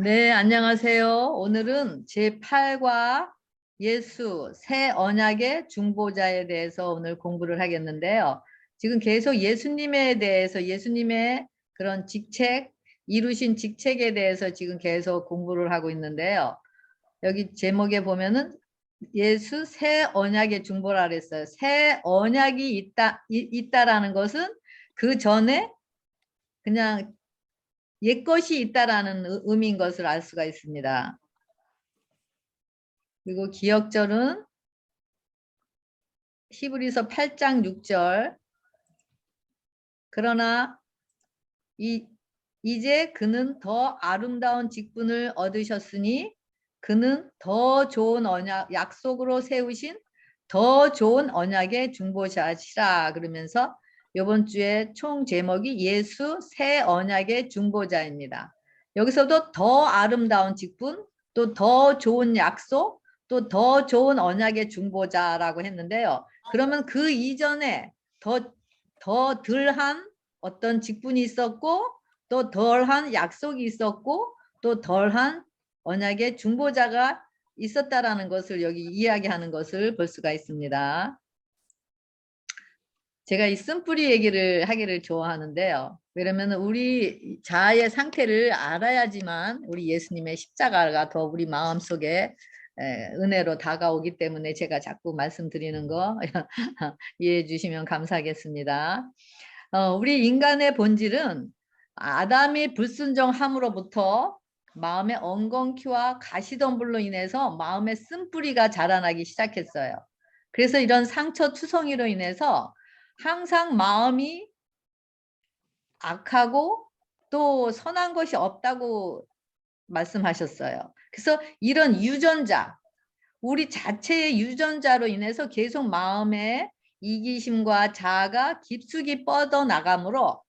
네, 안녕하세요. 오늘은 제8과 예수 새 언약의 중보자에 대해서 오늘 공부를 하겠는데요. 지금 계속 예수님에 대해서 예수님의 그런 직책, 이루신 직책에 대해서 지금 계속 공부를 하고 있는데요. 여기 제목에 보면은 예수 새 언약의 중보라 그랬어요. 새 언약이 있다라는 것은 그 전에 그냥 옛것이 있다라는 의미인 것을 알 수가 있습니다. 그리고 기억절은 히브리서 8장 6절. 그러나 이제 그는 더 아름다운 직분을 얻으셨으니 그는 더 좋은 언약, 약속으로 세우신 더 좋은 언약의 중보자시라. 그러면서 이번 주에 총 제목이 예수 새 언약의 중보자입니다. 여기서도 더 아름다운 직분, 또 더 좋은 약속, 또 더 좋은 언약의 중보자라고 했는데요. 그러면 그 이전에 더 덜한 어떤 직분이 있었고, 또 덜한 약속이 있었고, 또 덜한 언약의 중보자가 있었다라는 것을 여기 이야기하는 것을 볼 수가 있습니다. 제가 이 쓴뿌리 얘기를 하기를 좋아하는데요. 왜냐면 우리 자아의 상태를 알아야지만 우리 예수님의 십자가가 더 우리 마음속에 은혜로 다가오기 때문에 제가 자꾸 말씀드리는 거 이해해 주시면 감사하겠습니다. 우리 인간의 본질은 아담이 불순종함으로부터 마음의 엉겅퀴와 가시덤불로 인해서 마음의 쓴뿌리가 자라나기 시작했어요. 그래서 이런 상처 투성이로 인해서 항상 마음이 악하고 또 선한 것이 없다고 말씀하셨어요. 그래서 이런 유전자, 우리 자체의 유전자로 인해서 계속 마음에 이기심과 자아가 깊숙이 뻗어나가므로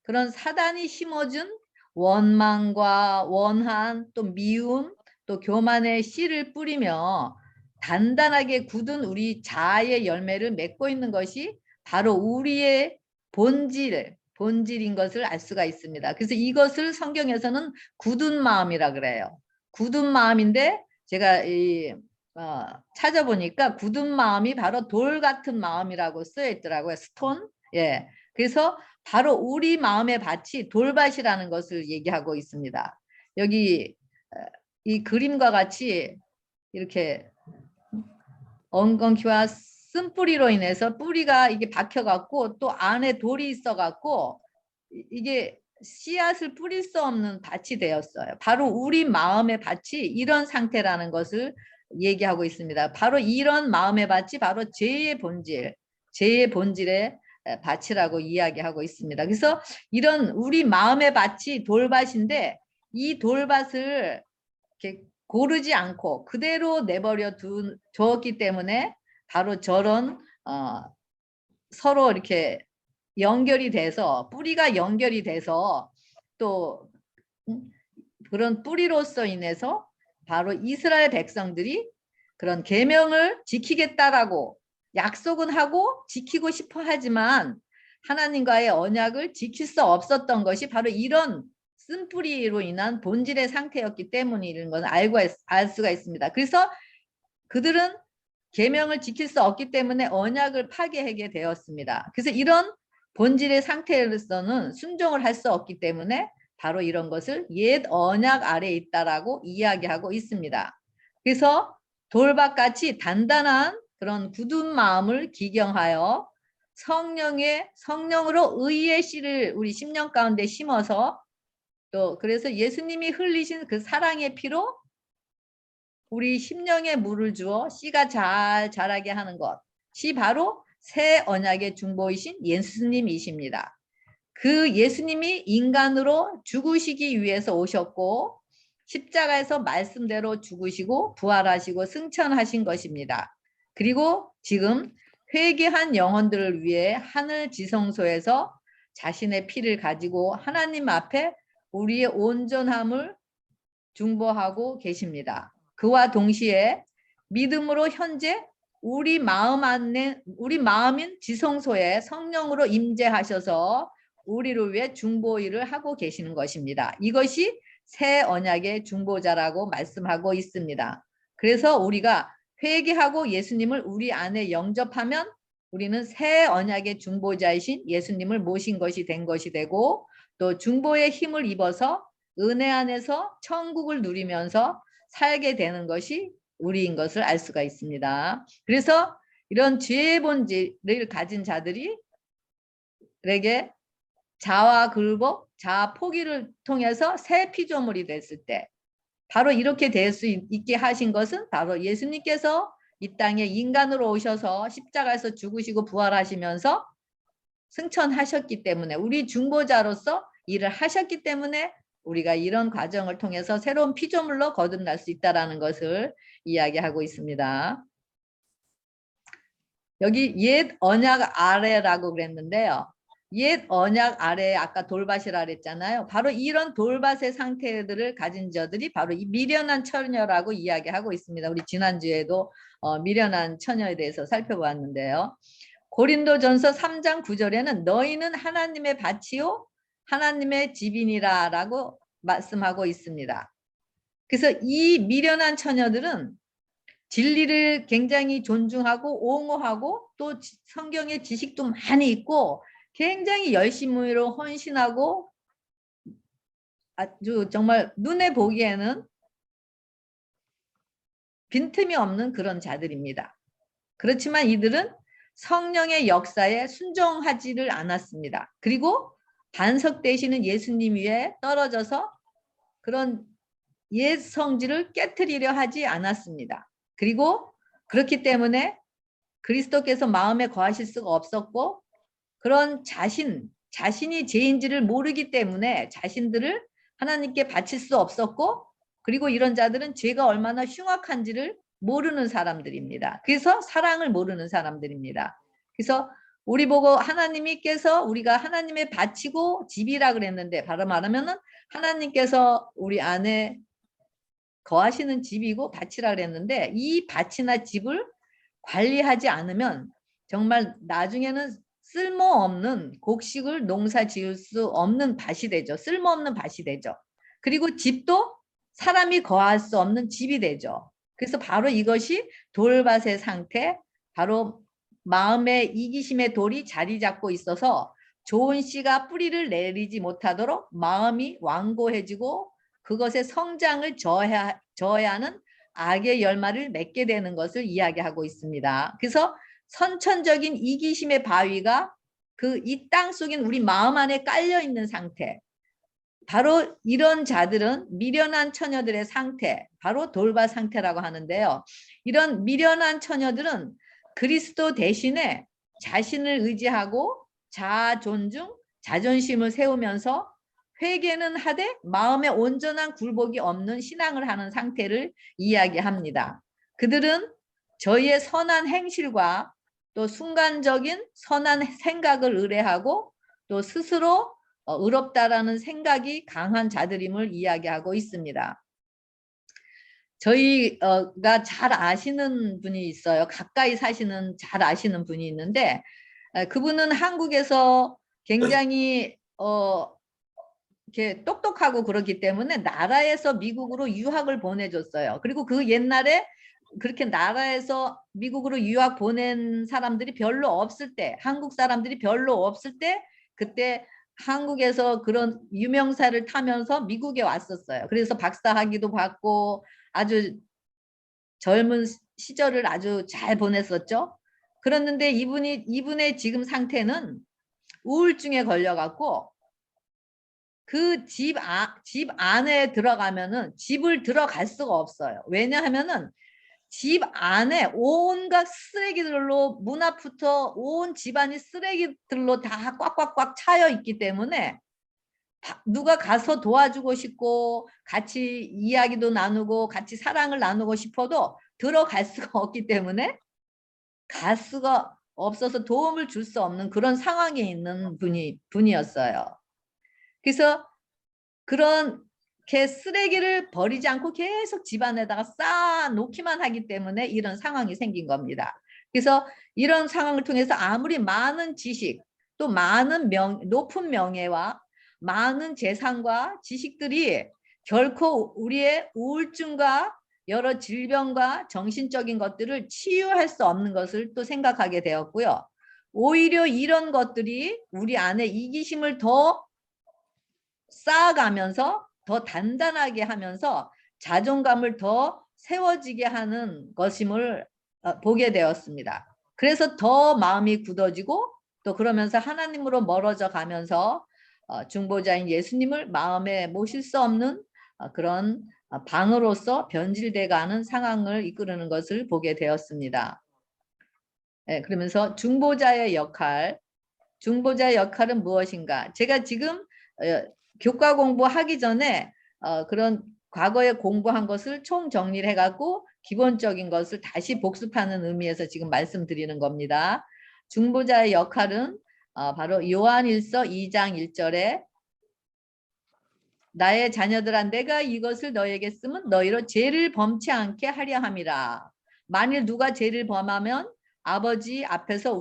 그런 사단이 심어준 원망과 원한, 또 미움, 또 교만의 씨를 뿌리며 단단하게 굳은 우리 자아의 열매를 맺고 있는 것이 바로 우리의 본질인 것을 알 수가 있습니다. 그래서 이것을 성경에서는 굳은 마음이라 그래요. 굳은 마음인데 제가 찾아보니까 굳은 마음이 바로 돌 같은 마음이라고 쓰여 있더라고요. 스톤. 예. 그래서 바로 우리 마음의 밭이 돌밭이라는 것을 얘기하고 있습니다. 여기 이 그림과 같이 이렇게 엉겅퀴와 쓴뿌리로 인해서 뿌리가 이게 박혀갖고 또 안에 돌이 있어갖고 이게 씨앗을 뿌릴 수 없는 밭이 되었어요. 바로 우리 마음의 밭이 이런 상태라는 것을 얘기하고 있습니다. 바로 이런 마음의 밭이 바로 죄의 본질의 밭이라고 이야기하고 있습니다. 그래서 이런 우리 마음의 밭이 돌밭인데 이 돌밭을 이렇게 고르지 않고 그대로 내버려 두었기 때문에 바로 저런 서로 이렇게 연결이 돼서 뿌리가 연결이 돼서 또 그런 뿌리로서 인해서 바로 이스라엘 백성들이 그런 계명을 지키겠다라고 약속은 하고 지키고 싶어 하지만 하나님과의 언약을 지킬 수 없었던 것이 바로 이런 쓴뿌리로 인한 본질의 상태였기 때문이라는 것을 알 수가 있습니다. 그래서 그들은 계명을 지킬 수 없기 때문에 언약을 파괴하게 되었습니다. 그래서 이런 본질의 상태로서는 순종을 할 수 없기 때문에 바로 이런 것을 옛 언약 아래에 있다라고 이야기하고 있습니다. 그래서 돌밭같이 단단한 그런 굳은 마음을 기경하여 성령으로 의의 씨를 우리 심령 가운데 심어서 또 그래서 예수님이 흘리신 그 사랑의 피로 우리 심령에 물을 주어 씨가 잘 자라게 하는 것이 바로 새 언약의 중보이신 예수님이십니다. 그 예수님이 인간으로 죽으시기 위해서 오셨고 십자가에서 말씀대로 죽으시고 부활하시고 승천하신 것입니다. 그리고 지금 회개한 영혼들을 위해 하늘 지성소에서 자신의 피를 가지고 하나님 앞에 우리의 온전함을 중보하고 계십니다. 그와 동시에 믿음으로 현재 우리 마음인 지성소에 성령으로 임재하셔서 우리를 위해 중보일을 하고 계시는 것입니다. 이것이 새 언약의 중보자라고 말씀하고 있습니다. 그래서 우리가 회개하고 예수님을 우리 안에 영접하면 우리는 새 언약의 중보자이신 예수님을 모신 것이 된 것이 되고, 또 중보의 힘을 입어서 은혜 안에서 천국을 누리면서 살게 되는 것이 우리인 것을 알 수가 있습니다. 그래서 이런 죄의 본질을 가진 자들이 에게 자아 굴복, 자아 포기를 통해서 새 피조물이 됐을 때 바로 이렇게 될 수 있게 하신 것은 바로 예수님께서 이 땅에 인간으로 오셔서 십자가에서 죽으시고 부활하시면서 승천하셨기 때문에, 우리 중보자로서 일을 하셨기 때문에 우리가 이런 과정을 통해서 새로운 피조물로 거듭날 수 있다는 것을 이야기하고 있습니다. 여기 옛 언약 아래라고 그랬는데요. 옛 언약 아래에 아까 돌밭이라 그랬잖아요. 바로 이런 돌밭의 상태들을 가진 자들이 바로 이 미련한 처녀라고 이야기하고 있습니다. 우리 지난주에도 미련한 처녀에 대해서 살펴보았는데요. 고린도전서 3장 9절에는 너희는 하나님의 밭이요 하나님의 집이니라 라고 말씀하고 있습니다. 그래서 이 미련한 처녀들은 진리를 굉장히 존중하고 옹호하고 또 성경의 지식도 많이 있고 굉장히 열심히로 헌신하고 아주 정말 눈에 보기에는 빈틈이 없는 그런 자들입니다. 그렇지만 이들은 성령의 역사에 순종하지를 않았습니다. 그리고 반석되시는 예수님 위에 떨어져서 그런 옛 성질을 깨트리려 하지 않았습니다. 그리고 그렇기 때문에 그리스도께서 마음에 거하실 수가 없었고, 그런 자신이 죄인지를 모르기 때문에 자신들을 하나님께 바칠 수 없었고, 그리고 이런 자들은 죄가 얼마나 흉악한지를 모르는 사람들입니다. 그래서 사랑을 모르는 사람들입니다. 그래서 우리 보고 하나님께서 우리가 하나님의 밭이고 집이라 그랬는데, 바로 말하면은 하나님께서 우리 안에 거하시는 집이고 밭이라 그랬는데, 이 밭이나 집을 관리하지 않으면 정말 나중에는 쓸모없는 곡식을 농사 지을 수 없는 밭이 되죠. 쓸모없는 밭이 되죠. 그리고 집도 사람이 거할 수 없는 집이 되죠. 그래서 바로 이것이 돌밭의 상태, 바로 마음의 이기심의 돌이 자리 잡고 있어서 좋은 씨가 뿌리를 내리지 못하도록 마음이 완고해지고 그것의 성장을 저해하는 악의 열매를 맺게 되는 것을 이야기하고 있습니다. 그래서 선천적인 이기심의 바위가 그 이 땅 속인 우리 마음 안에 깔려 있는 상태, 바로 이런 자들은 미련한 처녀들의 상태, 바로 돌밭 상태라고 하는데요. 이런 미련한 처녀들은 그리스도 대신에 자신을 의지하고 자아 존중, 자존심을 세우면서 회개는 하되 마음에 온전한 굴복이 없는 신앙을 하는 상태를 이야기합니다. 그들은 저희의 선한 행실과 또 순간적인 선한 생각을 의뢰하고 또 스스로 의롭다라는 생각이 강한 자들임을 이야기하고 있습니다. 저희가 잘 아시는 분이 있어요. 가까이 사시는 잘 아시는 분이 있는데, 그분은 한국에서 굉장히 이렇게 똑똑하고 그렇기 때문에 나라에서 미국으로 유학을 보내줬어요. 그리고 그 옛날에 그렇게 나라에서 미국으로 유학 보낸 사람들이 별로 없을 때, 한국 사람들이 별로 없을 때, 그때 한국에서 그런 유명사를 타면서 미국에 왔었어요. 그래서 박사학위도 받고 아주 젊은 시절을 아주 잘 보냈었죠. 그랬는데 이분의 지금 상태는 우울증에 걸려갖고 그 집 안에 들어가면은 집을 들어갈 수가 없어요. 왜냐하면은 집 안에 온갖 쓰레기들로 문 앞부터 온 집안이 쓰레기들로 다 꽉꽉꽉 차여 있기 때문에 누가 가서 도와주고 싶고 같이 이야기도 나누고 같이 사랑을 나누고 싶어도 들어갈 수가 없기 때문에 갈 수가 없어서 도움을 줄 수 없는 그런 상황에 있는 분이었어요. 그래서 그렇게 쓰레기를 버리지 않고 계속 집안에다가 쌓아 놓기만 하기 때문에 이런 상황이 생긴 겁니다. 그래서 이런 상황을 통해서 아무리 많은 지식, 또 많은 높은 명예와 많은 재산과 지식들이 결코 우리의 우울증과 여러 질병과 정신적인 것들을 치유할 수 없는 것을 또 생각하게 되었고요. 오히려 이런 것들이 우리 안에 이기심을 더 쌓아가면서 더 단단하게 하면서 자존감을 더 세워지게 하는 것임을 보게 되었습니다. 그래서 더 마음이 굳어지고 또 그러면서 하나님으로 멀어져 가면서 중보자인 예수님을 마음에 모실 수 없는 그런 방으로서 변질돼 가는 상황을 이끄는 것을 보게 되었습니다. 네, 그러면서 중보자의 역할은 무엇인가? 제가 지금 교과 공부하기 전에 그런 과거에 공부한 것을 총정리를 해갖고 기본적인 것을 다시 복습하는 의미에서 지금 말씀드리는 겁니다. 중보자의 역할은 바로 요한일서 2장 1절에 나의 자녀들아 내가 이것을 너에게 쓰면 너희로 죄를 범치 않게 하려 함이라. 만일 누가 죄를 범하면 아버지 앞에서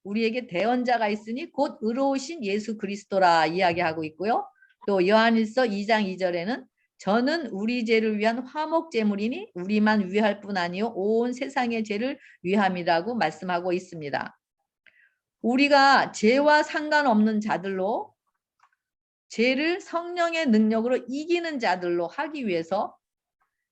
우리에게 대언자가 있으니 곧 의로우신 예수 그리스도라 이야기하고 있고요. 또 요한일서 2장 2절에는 저는 우리 죄를 위한 화목 제물이니 우리만 위할 뿐 아니요 온 세상의 죄를 위함이라고 말씀하고 있습니다. 우리가 죄와 상관없는 자들로 죄를 성령의 능력으로 이기는 자들로 하기 위해서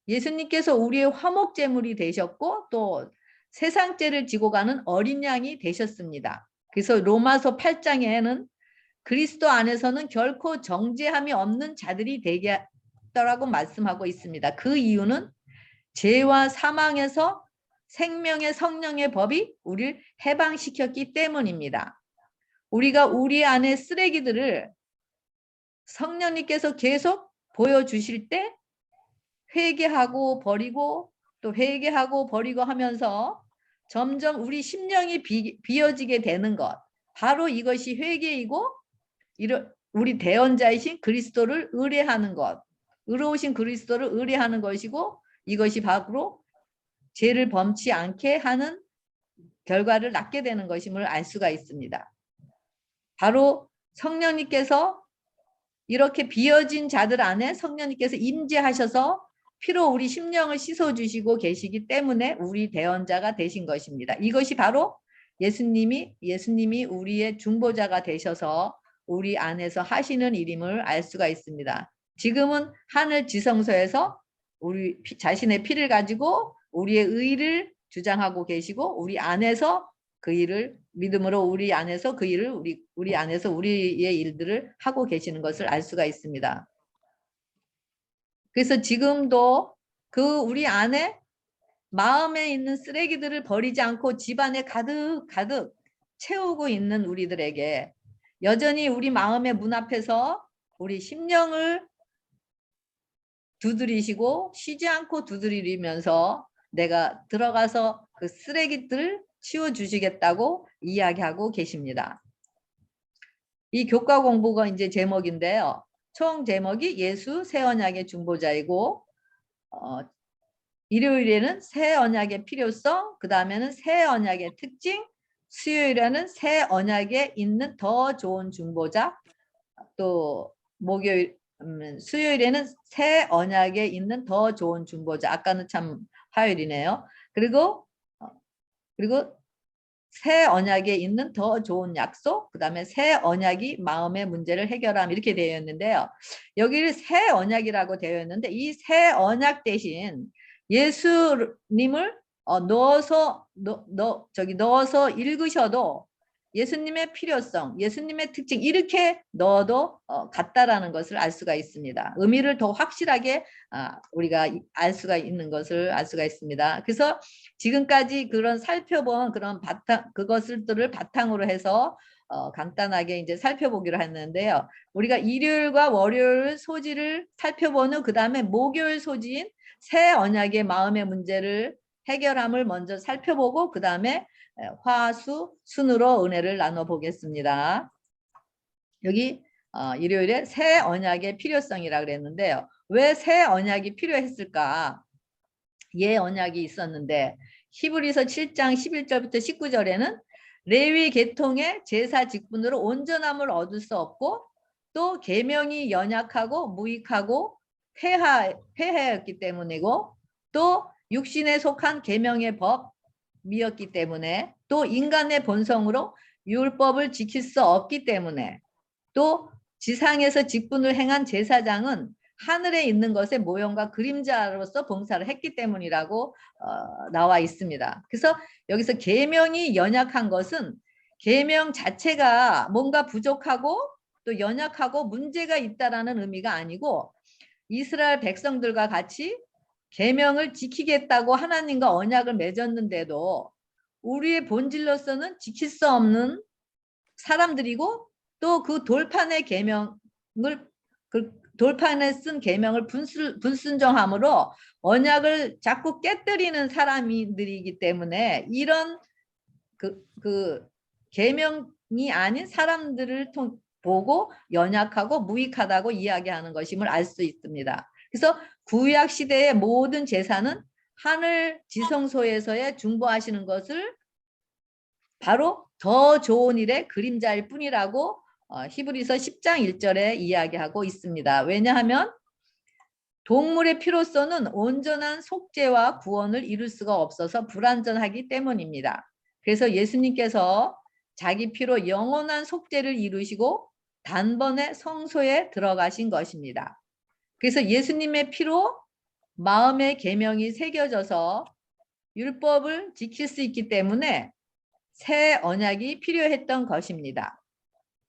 예수님께서 우리의 화목제물이 되셨고 또 세상 죄를 지고 가는 어린 양이 되셨습니다. 그래서 로마서 8장에는 그리스도 안에서는 결코 정죄함이 없는 자들이 되겠다라고 말씀하고 있습니다. 그 이유는 죄와 사망에서 생명의 성령의 법이 우리를 해방시켰기 때문입니다. 우리가 우리 안에 쓰레기들을 성령님께서 계속 보여주실 때 회개하고 버리고 또 회개하고 버리고 하면서 점점 우리 심령이 비어지게 되는 것, 바로 이것이 회개이고 우리 대언자이신 그리스도를 의뢰하는 것, 의로우신 그리스도를 의뢰하는 것이고 이것이 바로 죄를 범치 않게 하는 결과를 낳게 되는 것임을 알 수가 있습니다. 바로 성령님께서 이렇게 비어진 자들 안에 성령님께서 임재하셔서 피로 우리 심령을 씻어주시고 계시기 때문에 우리 대언자가 되신 것입니다. 이것이 바로 예수님이 우리의 중보자가 되셔서 우리 안에서 하시는 일임을 알 수가 있습니다. 지금은 하늘 지성소에서 우리 자신의 피를 가지고 우리의 의를 주장하고 계시고 우리 안에서 그 일을 믿음으로 우리 안에서 그 일을 우리 안에서 우리의 일들을 하고 계시는 것을 알 수가 있습니다. 그래서 지금도 그 우리 안에 마음에 있는 쓰레기들을 버리지 않고 집안에 가득 채우고 있는 우리들에게 여전히 우리 마음의 문 앞에서 우리 심령을 두드리시고 쉬지 않고 두드리면서 내가 들어가서 그 쓰레기들을 치워주시겠다고 이야기하고 계십니다. 이 교과 공부가 이제 제목인데요. 총 제목이 예수 새 언약의 중보자이고 일요일에는 새 언약의 필요성, 그 다음에는 새 언약의 특징, 수요일에는 새 언약에 있는 더 좋은 중보자, 또 수요일에는 새 언약에 있는 더 좋은 중보자. 아까는 참 화요일이네요. 그리고 새 언약에 있는 더 좋은 약속, 그 다음에 새 언약이 마음의 문제를 해결함 이렇게 되어 있는데요. 여기를 새 언약이라고 되어 있는데 이 새 언약 대신 예수님을 넣어서 읽으셔도 예수님의 필요성, 예수님의 특징 이렇게 넣어도 같다라는 것을 알 수가 있습니다. 의미를 더 확실하게 우리가 알 수가 있는 것을 알 수가 있습니다. 그래서 지금까지 그런 살펴본 그런 그것들을 바탕으로 해서 간단하게 이제 살펴보기로 했는데요. 우리가 일요일과 월요일 소지를 살펴본 후 그 다음에 목요일 소지인 새 언약의 마음의 문제를 해결함을 먼저 살펴보고 그 다음에 화수 순으로 은혜를 나눠보겠습니다. 여기 일요일에 새 언약의 필요성이라 그랬는데요. 왜 새 언약이 필요했을까? 예 언약이 있었는데 히브리서 7장 11절부터 19절에는 레위 계통의 제사 직분으로 온전함을 얻을 수 없고 또 계명이 연약하고 무익하고 폐하였기 때문이고, 또 육신에 속한 계명의 법이었기 때문에, 또 인간의 본성으로 율법을 지킬 수 없기 때문에, 또 지상에서 직분을 행한 제사장은 하늘에 있는 것의 모형과 그림자로서 봉사를 했기 때문이라고 나와 있습니다. 그래서 여기서 계명이 연약한 것은 계명 자체가 뭔가 부족하고 또 연약하고 문제가 있다라는 의미가 아니고, 이스라엘 백성들과 같이 계명을 지키겠다고 하나님과 언약을 맺었는데도 우리의 본질로서는 지킬 수 없는 사람들이고, 또 그 돌판의 계명을, 그 돌판에 쓴 계명을 불순종함으로 언약을 자꾸 깨뜨리는 사람들이기 때문에, 이런 그 계명이 아닌 사람들을 보고 연약하고 무익하다고 이야기하는 것임을 알 수 있습니다. 그래서 구약 시대의 모든 제사는 하늘 지성소에서의 중보하시는 것을 바로 더 좋은 일의 그림자일 뿐이라고 히브리서 10장 1절에 이야기하고 있습니다. 왜냐하면 동물의 피로서는 온전한 속죄와 구원을 이룰 수가 없어서 불완전하기 때문입니다. 그래서 예수님께서 자기 피로 영원한 속죄를 이루시고 단번에 성소에 들어가신 것입니다. 그래서 예수님의 피로 마음의 계명이 새겨져서 율법을 지킬 수 있기 때문에 새 언약이 필요했던 것입니다.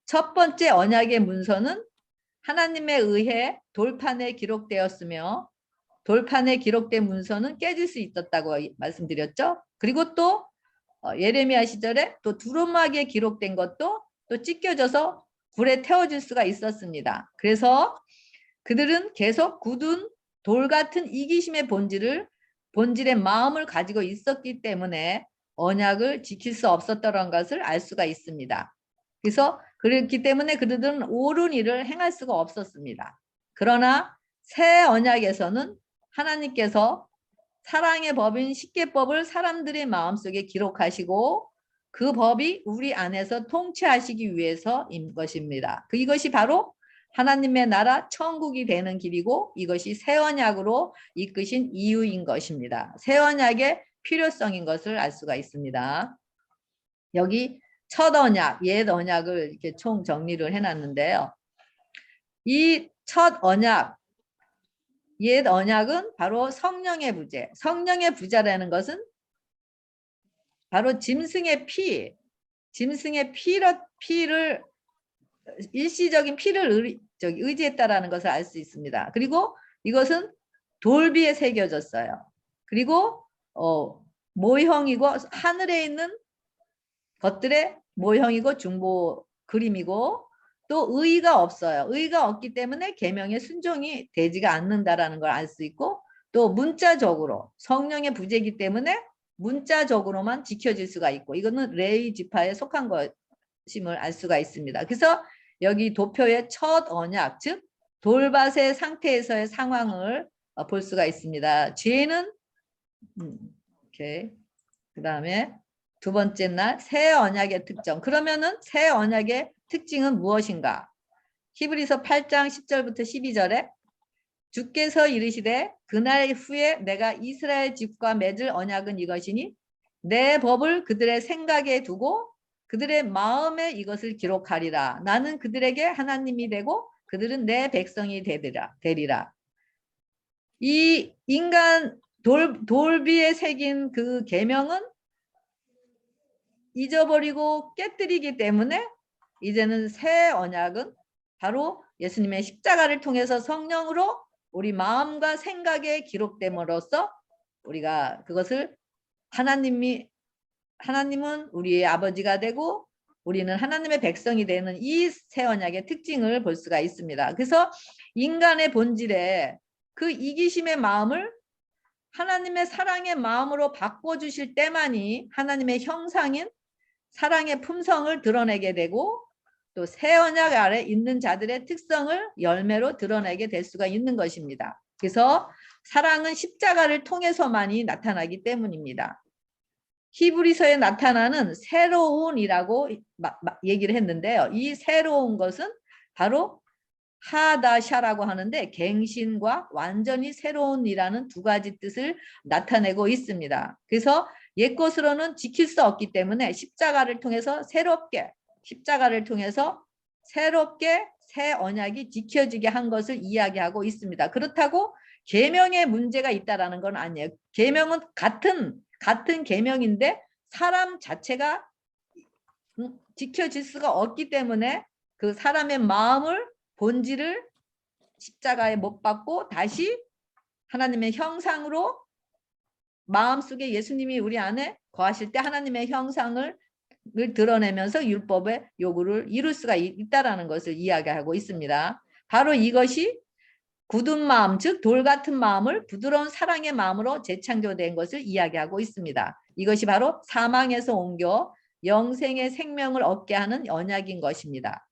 첫 번째 언약의 문서는 하나님에 의해 돌판에 기록되었으며, 돌판에 기록된 문서는 깨질 수 있었다고 말씀드렸죠. 그리고 또 예레미야 시절에 또 두루마기에 기록된 것도 또 찢겨져서 불에 태워질 수가 있었습니다. 그래서 그들은 계속 굳은 돌 같은 이기심의 본질의 마음을 가지고 있었기 때문에 언약을 지킬 수 없었던 것을 알 수가 있습니다. 그래서 그렇기 때문에 그들은 옳은 일을 행할 수가 없었습니다. 그러나 새 언약에서는 하나님께서 사랑의 법인 십계법을 사람들의 마음속에 기록하시고 그 법이 우리 안에서 통치하시기 위해서인 것입니다. 이것이 바로 하나님의 나라 천국이 되는 길이고, 이것이 새 언약으로 이끄신 이유인 것입니다. 새 언약의 필요성인 것을 알 수가 있습니다. 여기 첫 언약, 옛 언약을 이렇게 총 정리를 해놨는데요. 이 첫 언약, 옛 언약은 바로 성령의 부재. 성령의 부자라는 것은 바로 짐승의 피를 일시적인 피를 의지했다라는 것을 알 수 있습니다. 그리고 이것은 돌비에 새겨졌어요. 그리고 모형이고 하늘에 있는 것들의 모형이고 중보 그림이고, 또 의의가 없어요. 의의가 없기 때문에 계명에 순종이 되지가 않는다라는 걸 알 수 있고, 또 문자적으로 성령의 부재이기 때문에 문자적으로만 지켜질 수가 있고, 이거는 레위 지파에 속한 것임을 알 수가 있습니다. 그래서 여기 도표의 첫 언약, 즉 돌밭의 상태에서의 상황을 볼 수가 있습니다. 죄는 그 다음에 두 번째 날 새 언약의 특정. 그러면은 새 언약의 특징은 무엇인가? 히브리서 8장 10절부터 12절에 주께서 이르시되 그날 후에 내가 이스라엘 집과 맺을 언약은 이것이니 내 법을 그들의 생각에 두고 그들의 마음에 이것을 기록하리라. 나는 그들에게 하나님이 되고 그들은 내 백성이 되리라. 이 인간 돌비에 새긴 그 계명은 잊어버리고 깨뜨리기 때문에 이제는 새 언약은 바로 예수님의 십자가를 통해서 성령으로 우리 마음과 생각에 기록됨으로써 우리가 그것을 하나님은 우리의 아버지가 되고 우리는 하나님의 백성이 되는 이 새 언약의 특징을 볼 수가 있습니다. 그래서 인간의 본질에 그 이기심의 마음을 하나님의 사랑의 마음으로 바꿔주실 때만이 하나님의 형상인 사랑의 품성을 드러내게 되고, 또 새 언약 아래 있는 자들의 특성을 열매로 드러내게 될 수가 있는 것입니다. 그래서 사랑은 십자가를 통해서만이 나타나기 때문입니다. 히브리서에 나타나는 새로운이라고 얘기를 했는데요. 이 새로운 것은 바로 하다샤라고 하는데 갱신과 완전히 새로운이라는 두 가지 뜻을 나타내고 있습니다. 그래서 옛것으로는 지킬 수 없기 때문에 십자가를 통해서 새롭게 새 언약이 지켜지게 한 것을 이야기하고 있습니다. 그렇다고 계명에 문제가 있다라는 건 아니에요. 계명은 같은 계명인데 사람 자체가 지켜질 수가 없기 때문에 그 사람의 마음을 본질을 십자가에 못 박고 다시 하나님의 형상으로 마음속에 예수님이 우리 안에 거하실 때 하나님의 형상을 드러내면서 율법의 요구를 이룰 수가 있다라는 것을 이야기하고 있습니다. 바로 이것이 굳은 마음, 즉 돌 같은 마음을 부드러운 사랑의 마음으로 재창조된 것을 이야기하고 있습니다. 이것이 바로 사망에서 옮겨 영생의 생명을 얻게 하는 언약인 것입니다.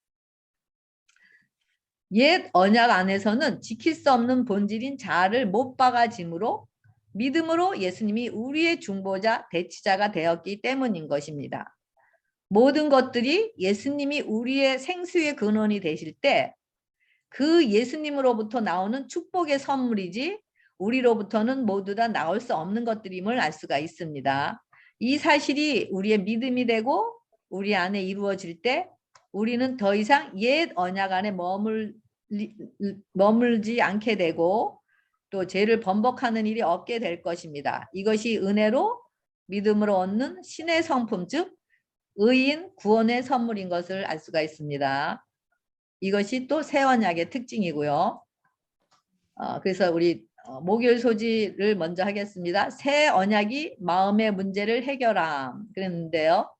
옛 언약 안에서는 지킬 수 없는 본질인 자아를 못 박아짐으로 믿음으로 예수님이 우리의 중보자, 대치자가 되었기 때문인 것입니다. 모든 것들이 예수님이 우리의 생수의 근원이 되실 때 그 예수님으로부터 나오는 축복의 선물이지 우리로부터는 모두 다 나올 수 없는 것들임을 알 수가 있습니다. 이 사실이 우리의 믿음이 되고 우리 안에 이루어질 때 우리는 더 이상 옛 언약 안에 머물지 않게 되고 또 죄를 번복하는 일이 없게 될 것입니다. 이것이 은혜로 믿음으로 얻는 신의 성품, 즉 의인 구원의 선물인 것을 알 수가 있습니다. 이것이 또 새 언약의 특징이고요. 그래서 우리 목요일 소지를 먼저 하겠습니다. 새 언약이 마음의 문제를 해결함 그랬는데요.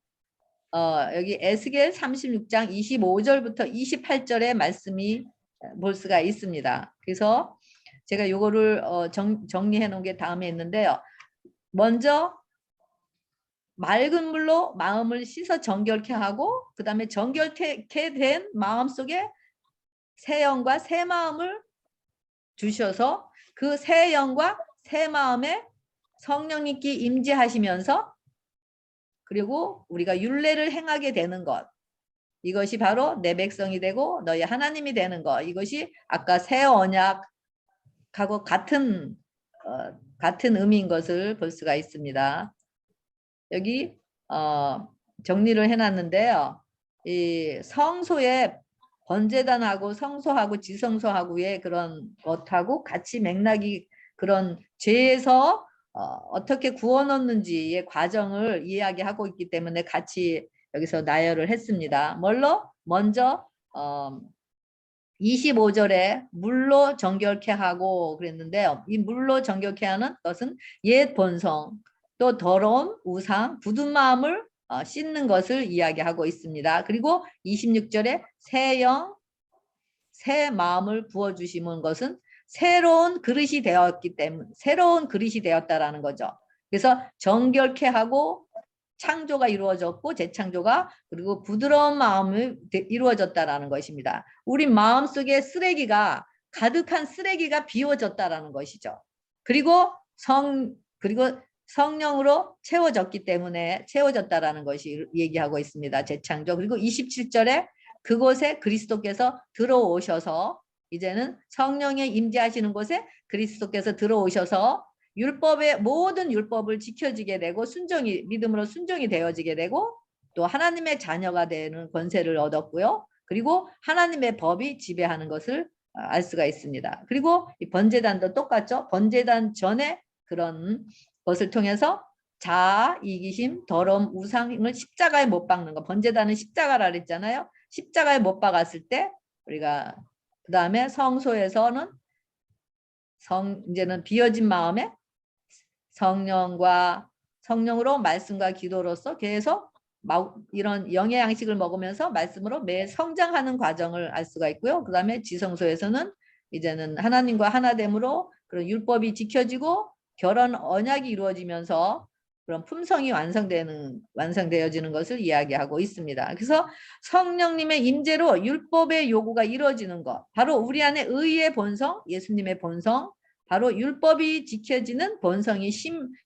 여기 에스겔 36장 25절부터 28절의 말씀이 볼 수가 있습니다. 그래서 제가 요거를 정리해 놓은 게 다음에 있는데요. 먼저 맑은 물로 마음을 씻어 정결케 하고 그 다음에 정결케 된 마음속에 새 영과 새 마음을 주셔서 그 새 영과 새 마음에 성령님께 임재하시면서 그리고 우리가 율례를 행하게 되는 것, 이것이 바로 내 백성이 되고 너희 하나님이 되는 것, 이것이 아까 새 언약하고 같은 의미인 것을 볼 수가 있습니다. 여기 정리를 해놨는데요. 이 성소에 번제단하고 성소하고 지성소하고의 그런 것하고 같이 맥락이 그런 죄에서 어떻게 구원 얻는지의 과정을 이야기하고 있기 때문에 같이 여기서 나열을 했습니다. 먼저 25절에 물로 정결케 하고 그랬는데요. 이 물로 정결케 하는 것은 옛 본성, 또 더러운 우상, 굳은 마음을 씻는 것을 이야기하고 있습니다. 그리고 26절에 새 영, 새 마음을 부어주시는 것은 새로운 그릇이 되었기 때문에 새로운 그릇이 되었다라는 거죠. 그래서 정결케 하고 창조가 이루어졌고 재창조가 그리고 부드러운 마음이 이루어졌다라는 것입니다. 우리 마음속에 가득한 쓰레기가 비워졌다라는 것이죠. 그리고 성령으로 채워졌기 때문에 채워졌다라는 것이 얘기하고 있습니다. 재창조. 그리고 27절에 그곳에 그리스도께서 들어오셔서 이제는 성령의 임재하시는 곳에 그리스도께서 들어오셔서 모든 율법을 지켜지게 되고 믿음으로 순종이 되어지게 되고 또 하나님의 자녀가 되는 권세를 얻었고요. 그리고 하나님의 법이 지배하는 것을 알 수가 있습니다. 그리고 이 번제단도 똑같죠. 번제단 전에 그런 것을 통해서 자아, 이기심, 더러움, 우상을 십자가에 못 박는 거. 번제단은 십자가라 그랬잖아요. 십자가에 못 박았을 때 우리가 그 다음에 성소에서는 이제는 비어진 마음에 성령으로 말씀과 기도로서 계속 이런 영의 양식을 먹으면서 말씀으로 매 성장하는 과정을 알 수가 있고요. 그 다음에 지성소에서는 이제는 하나님과 하나됨으로 그런 율법이 지켜지고 결혼 언약이 이루어지면서 그런 품성이 완성되어지는 것을 이야기하고 있습니다. 그래서 성령님의 임재로 율법의 요구가 이루어지는 것, 바로 우리 안에 의의 본성, 예수님의 본성, 바로 율법이 지켜지는 본성이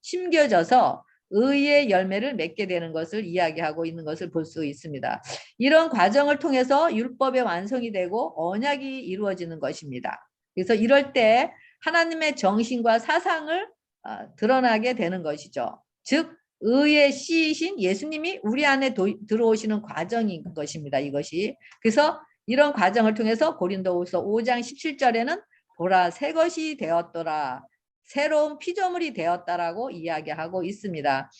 심겨져서 의의 열매를 맺게 되는 것을 이야기하고 있는 것을 볼 수 있습니다. 이런 과정을 통해서 율법의 완성이 되고 언약이 이루어지는 것입니다. 그래서 이럴 때 하나님의 정신과 사상을 드러나게 되는 것이죠. 즉 의의 씨이신 예수님이 우리 안에 들어오시는 과정인 것입니다. 이것이. 그래서 이런 과정을 통해서 고린도후서 5장 17절에는 보라 새 것이 되었더라. 새로운 피조물이 되었다라고 이야기하고 있습니다.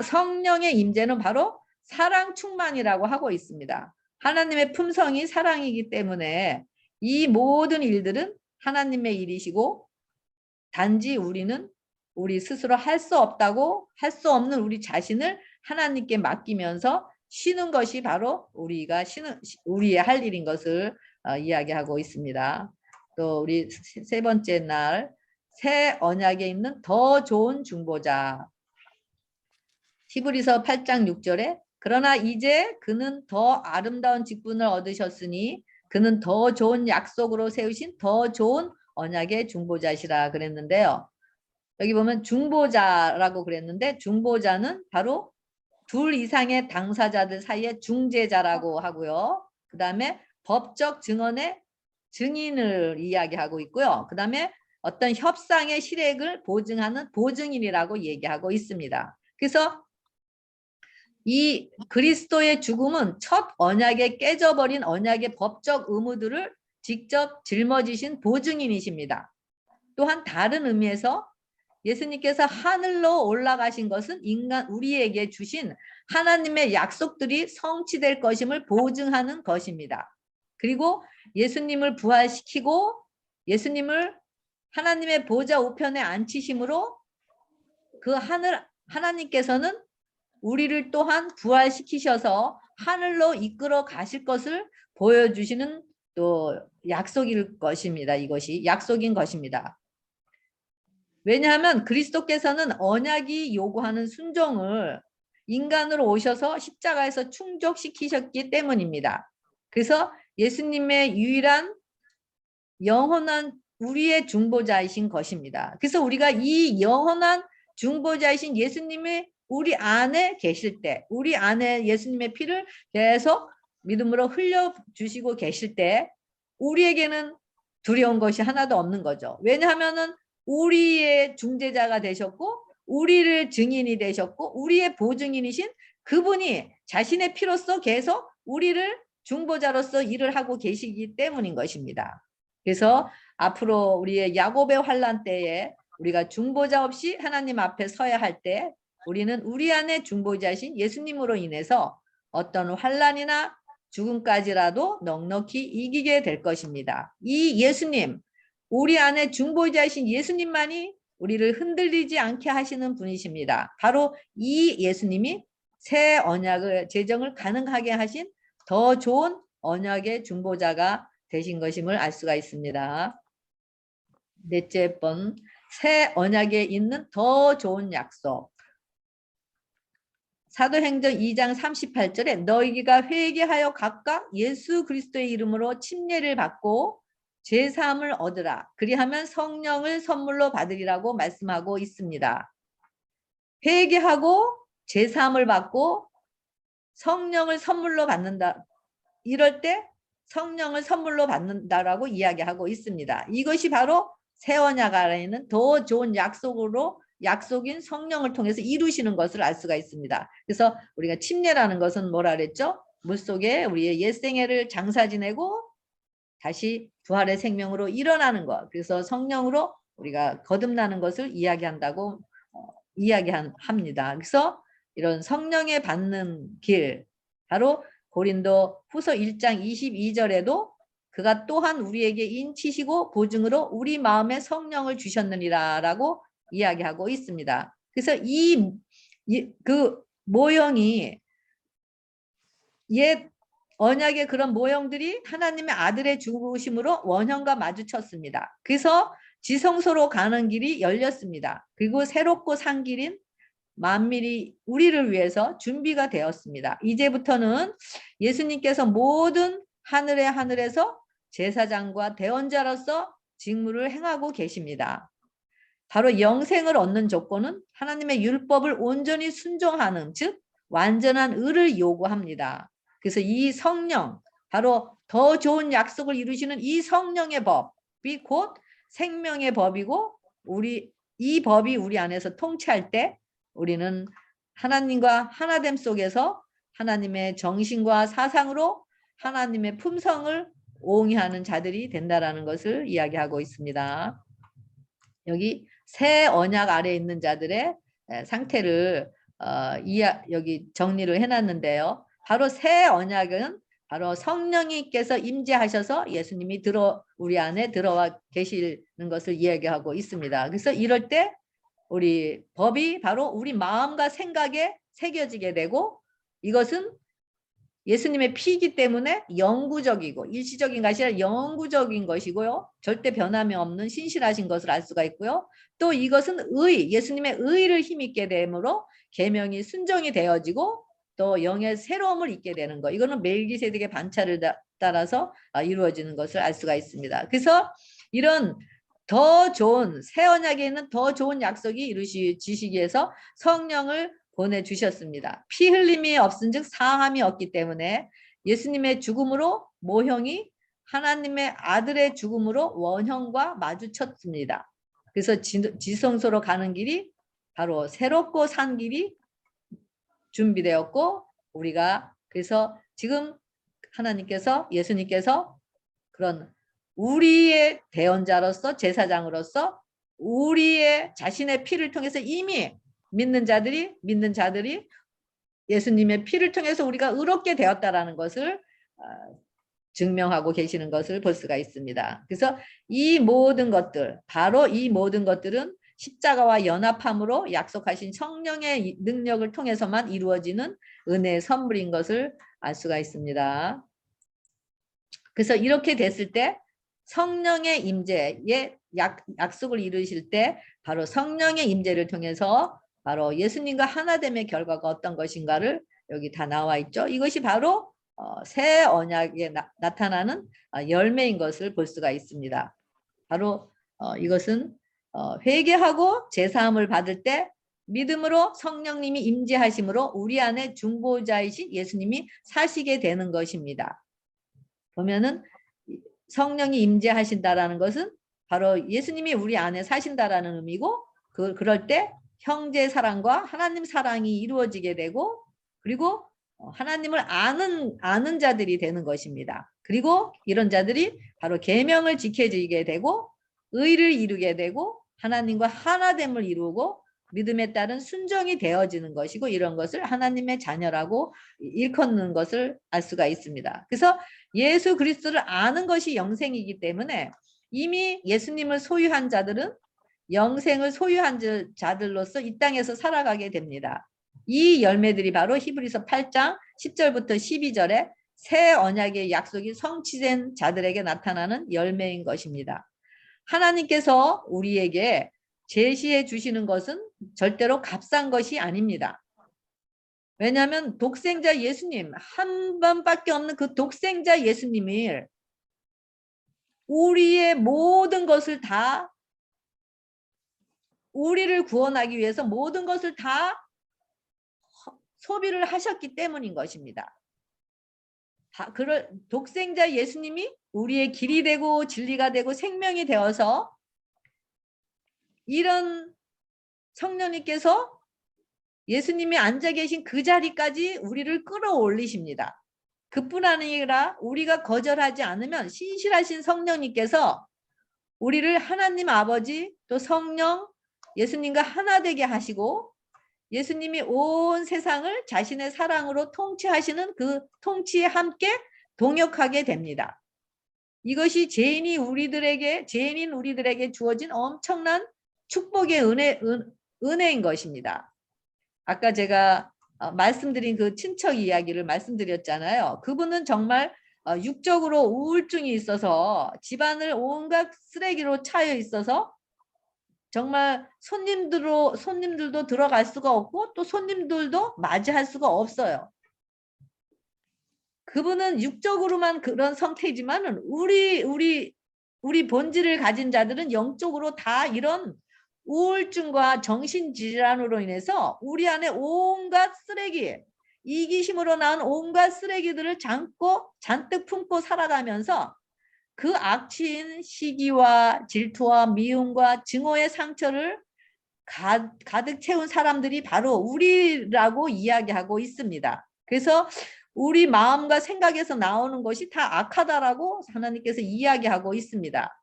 성령의 임재는 바로 사랑 충만이라고 하고 있습니다. 하나님의 품성이 사랑이기 때문에 이 모든 일들은 하나님의 일이시고 단지 우리는 우리 스스로 할 수 없다고 할 수 없는 우리 자신을 하나님께 맡기면서 쉬는 것이 바로 우리의 할 일인 것을 이야기하고 있습니다. 또 우리 세 번째 날 새 언약에 있는 더 좋은 중보자. 히브리서 8장 6절에 그러나 이제 그는 더 아름다운 직분을 얻으셨으니 그는 더 좋은 약속으로 세우신 더 좋은 언약의 중보자시라 그랬는데요. 여기 보면 중보자라고 그랬는데 중보자는 바로 둘 이상의 당사자들 사이의 중재자라고 하고요. 그 다음에 법적 증언의 증인을 이야기하고 있고요. 그 다음에 어떤 협상의 실행을 보증하는 보증인이라고 얘기하고 있습니다. 그래서 이 그리스도의 죽음은 첫 언약에 깨져버린 언약의 법적 의무들을 직접 짊어지신 보증인이십니다. 또한 다른 의미에서 예수님께서 하늘로 올라가신 것은 우리에게 주신 하나님의 약속들이 성취될 것임을 보증하는 것입니다. 그리고 예수님을 부활시키고 예수님을 하나님의 보좌 우편에 앉히심으로 그 하나님께서는 우리를 또한 부활시키셔서 하늘로 이끌어 가실 것을 보여주시는 또 약속일 것입니다. 이것이 약속인 것입니다. 왜냐하면 그리스도께서는 언약이 요구하는 순종을 인간으로 오셔서 십자가에서 충족시키셨기 때문입니다. 그래서 예수님의 유일한 영원한 우리의 중보자이신 것입니다. 그래서 우리가 이 영원한 중보자이신 예수님의 우리 안에 계실 때, 우리 안에 예수님의 피를 계속 믿음으로 흘려주시고 계실 때 우리에게는 두려운 것이 하나도 없는 거죠. 왜냐하면은 우리의 중재자가 되셨고 우리를 증인이 되셨고 우리의 보증인이신 그분이 자신의 피로써 계속 우리를 중보자로서 일을 하고 계시기 때문인 것입니다. 그래서 앞으로 우리의 야곱의 환난 때에 우리가 중보자 없이 하나님 앞에 서야 할 때 우리는 우리 안에 중보자이신 예수님으로 인해서 어떤 환난이나 죽음까지라도 넉넉히 이기게 될 것입니다. 이 예수님, 우리 안에 중보자이신 예수님만이 우리를 흔들리지 않게 하시는 분이십니다. 바로 이 예수님이 새 언약을 제정을 가능하게 하신 더 좋은 언약의 중보자가 되신 것임을 알 수가 있습니다. 넷째 번, 새 언약에 있는 더 좋은 약속. 사도행전 2장 38절에 너희가 회개하여 각각 예수 그리스도의 이름으로 침례를 받고 제사함을 얻으라. 그리하면 성령을 선물로 받으리라고 말씀하고 있습니다. 회개하고 제사함을 받고 성령을 선물로 받는다. 이럴 때 성령을 선물로 받는다라고 이야기하고 있습니다. 이것이 바로 새 언약 안에 있는 더 좋은 약속인 성령을 통해서 이루시는 것을 알 수가 있습니다. 그래서 우리가 침례라는 것은 뭐라 그랬죠? 물속에 우리의 옛 생애를 장사 지내고 다시 부활의 생명으로 일어나는 것. 그래서 성령으로 우리가 거듭나는 것을 이야기한다고 이야기합니다. 그래서 이런 성령의 받는 길, 바로 고린도 후서 1장 22절에도 그가 또한 우리에게 인치시고 보증으로 우리 마음에 성령을 주셨느니라 라고 이야기하고 있습니다. 그래서 그 모형이 옛 언약의 그런 모형들이 하나님의 아들의 죽으심으로 원형과 마주쳤습니다. 그래서 지성소로 가는 길이 열렸습니다. 그리고 새롭고 산 길인 만민이 우리를 위해서 준비가 되었습니다. 이제부터는 예수님께서 모든 하늘에서 제사장과 대언자로서 직무를 행하고 계십니다. 바로 영생을 얻는 조건은 하나님의 율법을 온전히 순종하는, 즉 완전한 의를 요구합니다. 그래서 이 성령, 바로 더 좋은 약속을 이루시는 이 성령의 법이 곧 생명의 법이고, 이 법이 우리 안에서 통치할 때 우리는 하나님과 하나됨 속에서 하나님의 정신과 사상으로 하나님의 품성을 옹이하는 자들이 된다라는 것을 이야기하고 있습니다. 여기 새 언약 아래에 있는 자들의 상태를 여기 정리를 해놨는데요. 바로 새 언약은 바로 성령님께서 임재하셔서 예수님이 우리 안에 들어와 계시는 것을 이야기하고 있습니다. 그래서 이럴 때 우리 법이 바로 우리 마음과 생각에 새겨지게 되고, 이것은 예수님의 피이기 때문에 영구적이고 일시적인 것이 아니라 영구적인 것이고요. 절대 변함이 없는 신실하신 것을 알 수가 있고요. 또 이것은 예수님의 의를 힘있게 되므로 계명이 순종이 되어지고 또 영의 새로움을 잊게 되는 것. 이거는 멜기세덱의 반차를 따라서 이루어지는 것을 알 수가 있습니다. 그래서 이런 더 좋은 새 언약에 있는 더 좋은 약속이 이루어지시기 위해서 성령을 보내주셨습니다. 피 흘림이 없은즉 사함이 없기 때문에 예수님의 죽음으로 모형이 하나님의 아들의 죽음으로 원형과 마주쳤습니다. 그래서 지성소로 가는 길이 바로 새롭고 산 길이 준비되었고, 우리가 그래서 지금 하나님께서, 예수님께서 그런 우리의 대언자로서, 제사장으로서 우리의 자신의 피를 통해서 이미 믿는 자들이 예수님의 피를 통해서 우리가 의롭게 되었다라는 것을 증명하고 계시는 것을 볼 수가 있습니다. 그래서 이 모든 것들, 바로 이 모든 것들은 십자가와 연합함으로 약속하신 성령의 능력을 통해서만 이루어지는 은혜의 선물인 것을 알 수가 있습니다. 그래서 이렇게 됐을 때 성령의 임재의 약속을 이루실 때 바로 성령의 임재를 통해서 바로 예수님과 하나됨의 결과가 어떤 것인가를 여기 다 나와 있죠. 이것이 바로 새 언약에 나타나는 열매인 것을 볼 수가 있습니다. 바로 이것은 회개하고 제사함을 받을 때 믿음으로 성령님이 임재하심으로 우리 안에 중보자이신 예수님이 사시게 되는 것입니다. 보면은 성령이 임재하신다라는 것은 바로 예수님이 우리 안에 사신다라는 의미고, 그럴 때 형제 사랑과 하나님 사랑이 이루어지게 되고, 그리고 하나님을 아는 자들이 되는 것입니다. 그리고 이런 자들이 바로 계명을 지켜지게 되고 의를 이루게 되고 하나님과 하나됨을 이루고 믿음에 따른 순종이 되어지는 것이고, 이런 것을 하나님의 자녀라고 일컫는 것을 알 수가 있습니다. 그래서 예수 그리스도를 아는 것이 영생이기 때문에 이미 예수님을 소유한 자들은 영생을 소유한 자들로서 이 땅에서 살아가게 됩니다. 이 열매들이 바로 히브리서 8장 10절부터 12절에 새 언약의 약속이 성취된 자들에게 나타나는 열매인 것입니다. 하나님께서 우리에게 제시해 주시는 것은 절대로 값싼 것이 아닙니다. 왜냐하면 독생자 예수님, 한 번밖에 없는 그 독생자 예수님이 우리의 모든 것을 다, 우리를 구원하기 위해서 모든 것을 다 소비를 하셨기 때문인 것입니다. 독생자 예수님이 우리의 길이 되고 진리가 되고 생명이 되어서 이런 성령님께서 예수님이 앉아 계신 그 자리까지 우리를 끌어올리십니다. 그뿐 아니라 우리가 거절하지 않으면 신실하신 성령님께서 우리를 하나님 아버지 또 성령 예수님과 하나 되게 하시고, 예수님이 온 세상을 자신의 사랑으로 통치하시는 그 통치에 함께 동역하게 됩니다. 이것이 죄인인 우리들에게 주어진 엄청난 축복의 은혜인 것입니다. 아까 제가 말씀드린 그 친척 이야기를 말씀드렸잖아요. 그분은 정말 육적으로 우울증이 있어서 집안을 온갖 쓰레기로 차여 있어서 정말 손님들도 들어갈 수가 없고 또 손님들도 맞이할 수가 없어요. 그분은 육적으로만 그런 상태지만은 우리 본질을 가진 자들은 영적으로 다 이런 우울증과 정신질환으로 인해서 우리 안에 온갖 쓰레기, 이기심으로 낳은 온갖 쓰레기들을 잔뜩 품고 살아가면서 그 악취인 시기와 질투와 미움과 증오의 상처를 가득 채운 사람들이 바로 우리라고 이야기하고 있습니다. 그래서 우리 마음과 생각에서 나오는 것이 다 악하다라고 하나님께서 이야기하고 있습니다.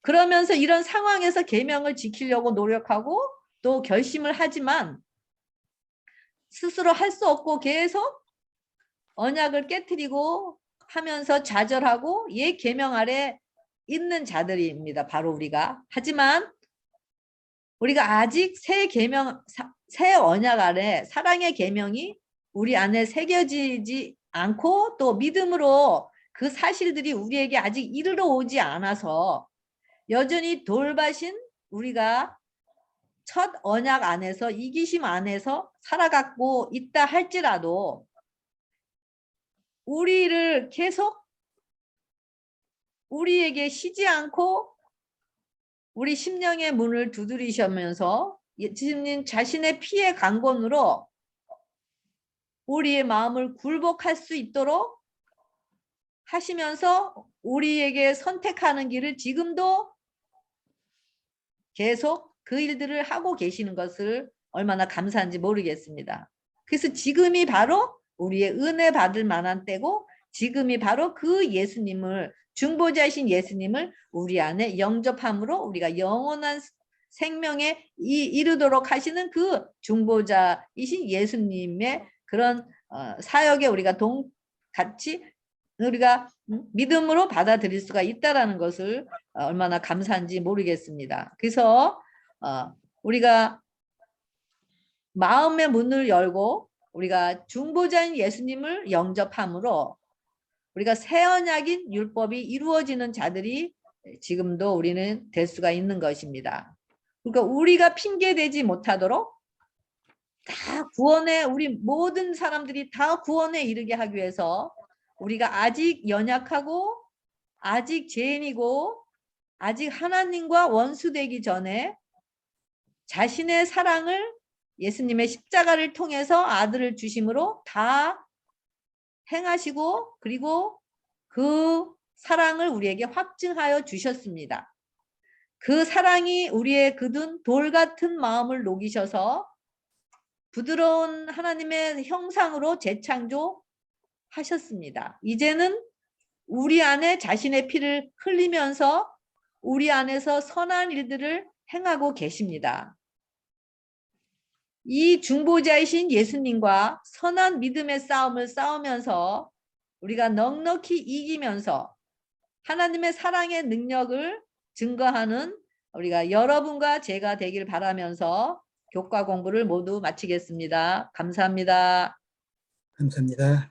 그러면서 이런 상황에서 계명을 지키려고 노력하고 또 결심을 하지만 스스로 할 수 없고 계속 언약을 깨트리고 하면서 좌절하고 옛 계명 아래 있는 자들입니다. 바로 우리가. 하지만 우리가 아직 새 언약 아래 사랑의 계명이 우리 안에 새겨지지 않고 또 믿음으로 그 사실들이 우리에게 아직 이르러 오지 않아서 여전히 돌밭인 우리가 첫 언약 안에서 이기심 안에서 살아가고 있다 할지라도 우리를 계속 우리에게 쉬지 않고 우리 심령의 문을 두드리시면서 예수님 자신의 피의 강권으로 우리의 마음을 굴복할 수 있도록 하시면서 우리에게 선택하는 길을 지금도 계속 그 일들을 하고 계시는 것을 얼마나 감사한지 모르겠습니다. 그래서 지금이 바로 우리의 은혜 받을 만한 때고 지금이 바로 그 예수님을 중보자이신 예수님을 우리 안에 영접함으로 우리가 영원한 생명에 이르도록 하시는 그 중보자이신 예수님의 그런 사역에 우리가 같이 우리가 믿음으로 받아들일 수가 있다라는 것을 얼마나 감사한지 모르겠습니다. 그래서 우리가 마음의 문을 열고 우리가 중보자인 예수님을 영접함으로 우리가 새 언약인 율법이 이루어지는 자들이 지금도 우리는 될 수가 있는 것입니다. 그러니까 우리가 핑계대지 못하도록 다 구원에 우리 모든 사람들이 다 구원에 이르게 하기 위해서 우리가 아직 연약하고 아직 죄인이고 아직 하나님과 원수되기 전에 자신의 사랑을 예수님의 십자가를 통해서 아들을 주심으로 다 행하시고 그리고 그 사랑을 우리에게 확증하여 주셨습니다. 그 사랑이 우리의 굳은 돌 같은 마음을 녹이셔서 부드러운 하나님의 형상으로 재창조하셨습니다. 이제는 우리 안에 자신의 피를 흘리면서 우리 안에서 선한 일들을 행하고 계십니다. 이 중보자이신 예수님과 선한 믿음의 싸움을 싸우면서 우리가 넉넉히 이기면서 하나님의 사랑의 능력을 증거하는 우리가 여러분과 제가 되길 바라면서 교과 공부를 모두 마치겠습니다. 감사합니다. 감사합니다.